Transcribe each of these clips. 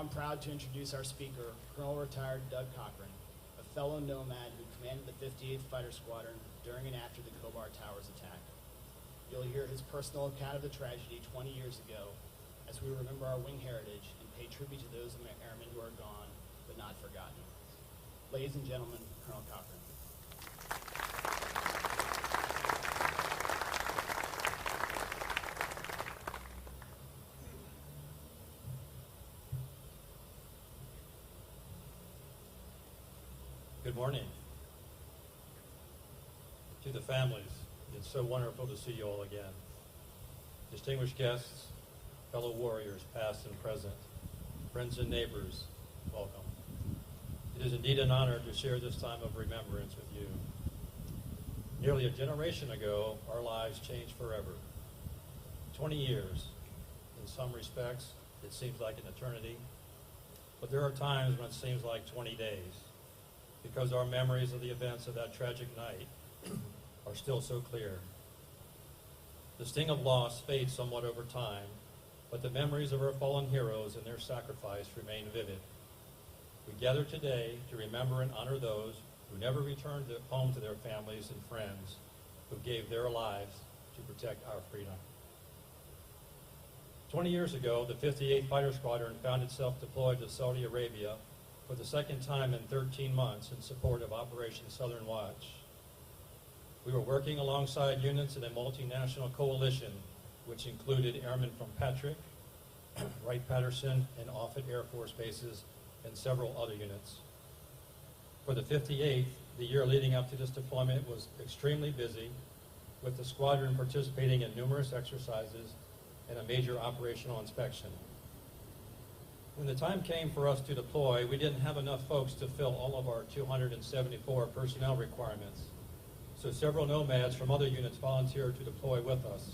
I'm proud to introduce our speaker, Colonel Retired Doug Cochran, a fellow nomad who commanded the 58th Fighter Squadron during and after the Khobar Towers attack. You'll hear his personal account of the tragedy 20 years ago as we remember our wing heritage and pay tribute to those airmen who are gone but not forgotten. Ladies and gentlemen, Colonel Cochran. Good morning. To the families, it's so wonderful to see you all again. Distinguished guests, fellow warriors, past and present, friends and neighbors, welcome. It is indeed an honor to share this time of remembrance with you. Nearly a generation ago, our lives changed forever. 20 years. In some respects, it seems like an eternity, but there are times when it seems like 20 days. Because our memories of the events of that tragic night are still so clear. The sting of loss fades somewhat over time, but the memories of our fallen heroes and their sacrifice remain vivid. We gather today to remember and honor those who never returned home to their families and friends, who gave their lives to protect our freedom. 20 years ago, the 58th Fighter Squadron found itself deployed to Saudi Arabia for the second time in 13 months in support of Operation Southern Watch. We were working alongside units in a multinational coalition which included airmen from Patrick, Wright-Patterson, and Offutt Air Force bases, and several other units. For the 58th, the year leading up to this deployment was extremely busy, with the squadron participating in numerous exercises and a major operational inspection. When the time came for us to deploy, we didn't have enough folks to fill all of our 274 personnel requirements, so several nomads from other units volunteered to deploy with us.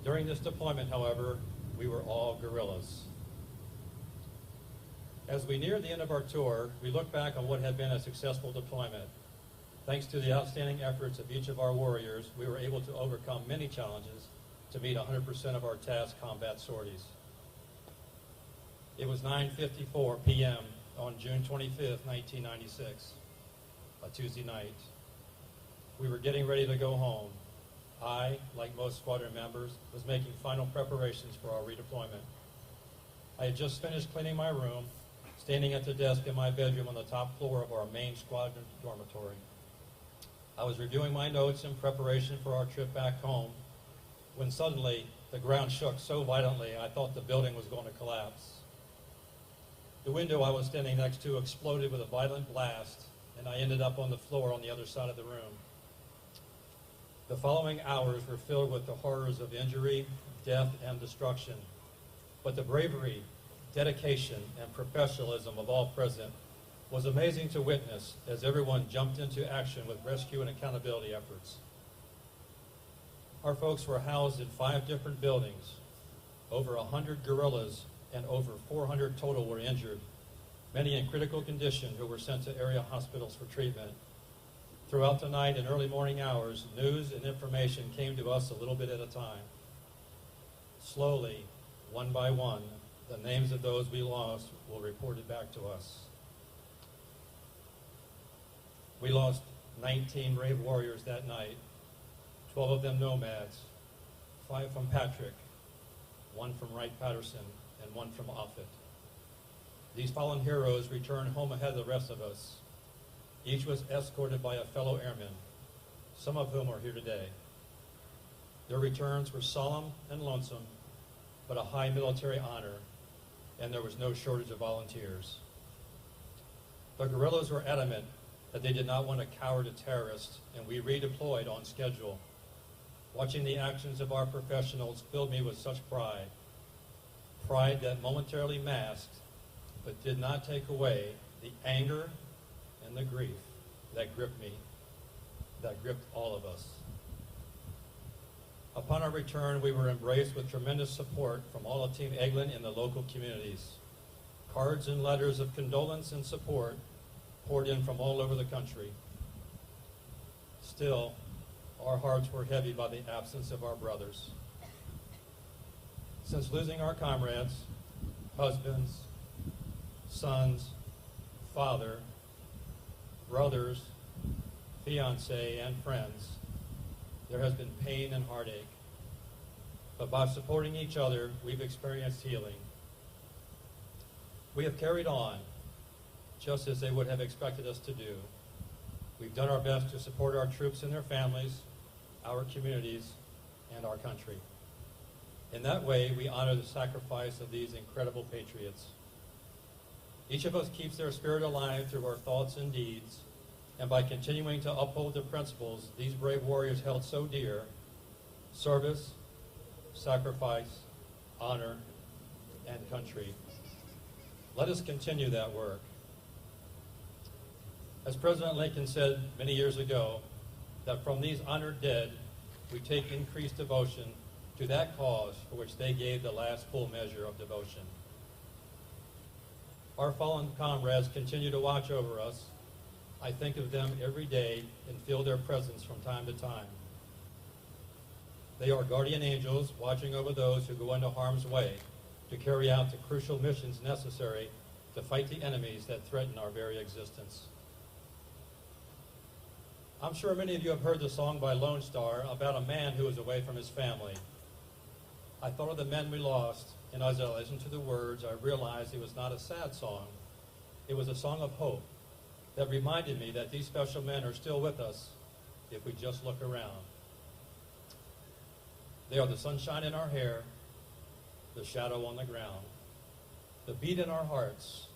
During this deployment, however, we were all guerrillas. As we neared the end of our tour, we look back on what had been a successful deployment. Thanks to the outstanding efforts of each of our warriors, we were able to overcome many challenges to meet 100% of our task combat sorties. It was 9:54 p.m. on June 25th, 1996, a Tuesday night. We were getting ready to go home. I, like most squadron members, was making final preparations for our redeployment. I had just finished cleaning my room, standing at the desk in my bedroom on the top floor of our main squadron dormitory. I was reviewing my notes in preparation for our trip back home, when suddenly the ground shook so violently I thought the building was going to collapse. The window I was standing next to exploded with a violent blast, and I ended up on the floor on the other side of the room. The following hours were filled with the horrors of injury, death, and destruction. But the bravery, dedication, and professionalism of all present was amazing to witness as everyone jumped into action with rescue and accountability efforts. Our folks were housed in 5 different buildings. Over 100 guerrillas and over 400 total were injured, many in critical condition who were sent to area hospitals for treatment. Throughout the night and early morning hours, news and information came to us a little bit at a time. Slowly, one by one, the names of those we lost were reported back to us. We lost 19 brave warriors that night, 12 of them nomads, 5 from Patrick, 1 from Wright-Patterson, and 1 from Offutt. These fallen heroes returned home ahead of the rest of us. Each was escorted by a fellow airman, some of whom are here today. Their returns were solemn and lonesome, but a high military honor, and there was no shortage of volunteers. The guerrillas were adamant that they did not want to cower to terrorists, and we redeployed on schedule. Watching the actions of our professionals filled me with such pride. Pride that momentarily masked, but did not take away the anger and the grief that gripped me, that gripped all of us. Upon our return, we were embraced with tremendous support from all of Team Eglin in the local communities. Cards and letters of condolence and support poured in from all over the country. Still, our hearts were heavy by the absence of our brothers. Since losing our comrades, husbands, sons, father, brothers, fiancé, and friends, there has been pain and heartache. But by supporting each other, we've experienced healing. We have carried on, just as they would have expected us to do. We've done our best to support our troops and their families, our communities, and our country. In that way, we honor the sacrifice of these incredible patriots. Each of us keeps their spirit alive through our thoughts and deeds, and by continuing to uphold the principles these brave warriors held so dear: service, sacrifice, honor, and country. Let us continue that work. As President Lincoln said many years ago, that from these honored dead, we take increased devotion to that cause for which they gave the last full measure of devotion. Our fallen comrades continue to watch over us. I think of them every day and feel their presence from time to time. They are guardian angels watching over those who go into harm's way to carry out the crucial missions necessary to fight the enemies that threaten our very existence. I'm sure many of you have heard the song by Lone Star about a man who was away from his family. I thought of the men we lost, and as I listened to the words, I realized it was not a sad song. It was a song of hope that reminded me that these special men are still with us if we just look around. They are the sunshine in our hair, the shadow on the ground, the beat in our hearts,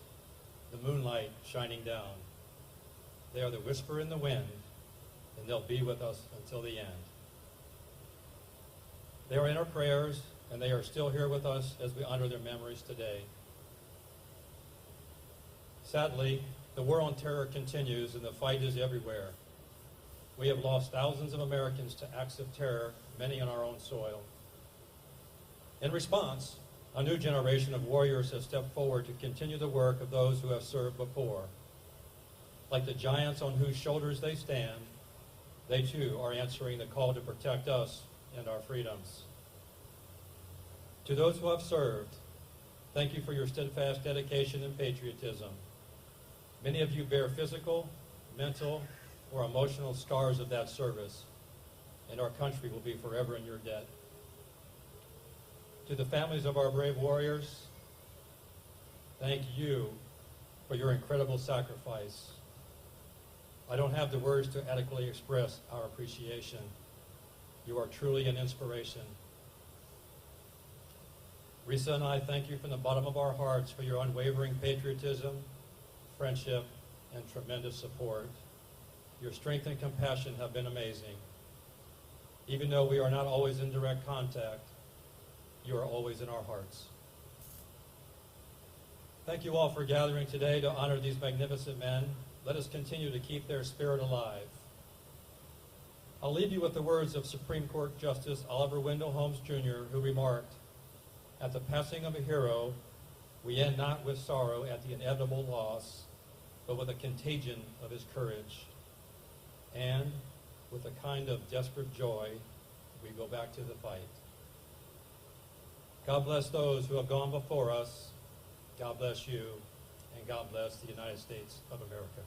the moonlight shining down. They are the whisper in the wind, and they'll be with us until the end. They are in our prayers, and they are still here with us as we honor their memories today. Sadly, the war on terror continues, and the fight is everywhere. We have lost thousands of Americans to acts of terror, many on our own soil. In response, a new generation of warriors has stepped forward to continue the work of those who have served before. Like the giants on whose shoulders they stand, they too are answering the call to protect us and our freedoms. To those who have served, thank you for your steadfast dedication and patriotism. Many of you bear physical, mental, or emotional scars of that service, and our country will be forever in your debt. To the families of our brave warriors, thank you for your incredible sacrifice. I don't have the words to adequately express our appreciation. You are truly an inspiration. Risa and I thank you from the bottom of our hearts for your unwavering patriotism, friendship, and tremendous support. Your strength and compassion have been amazing. Even though we are not always in direct contact, you are always in our hearts. Thank you all for gathering today to honor these magnificent men. Let us continue to keep their spirit alive. I'll leave you with the words of Supreme Court Justice Oliver Wendell Holmes, Jr., who remarked, "At the passing of a hero, we end not with sorrow at the inevitable loss, but with a contagion of his courage. And with a kind of desperate joy, we go back to the fight." God bless those who have gone before us. God bless you, and God bless the United States of America.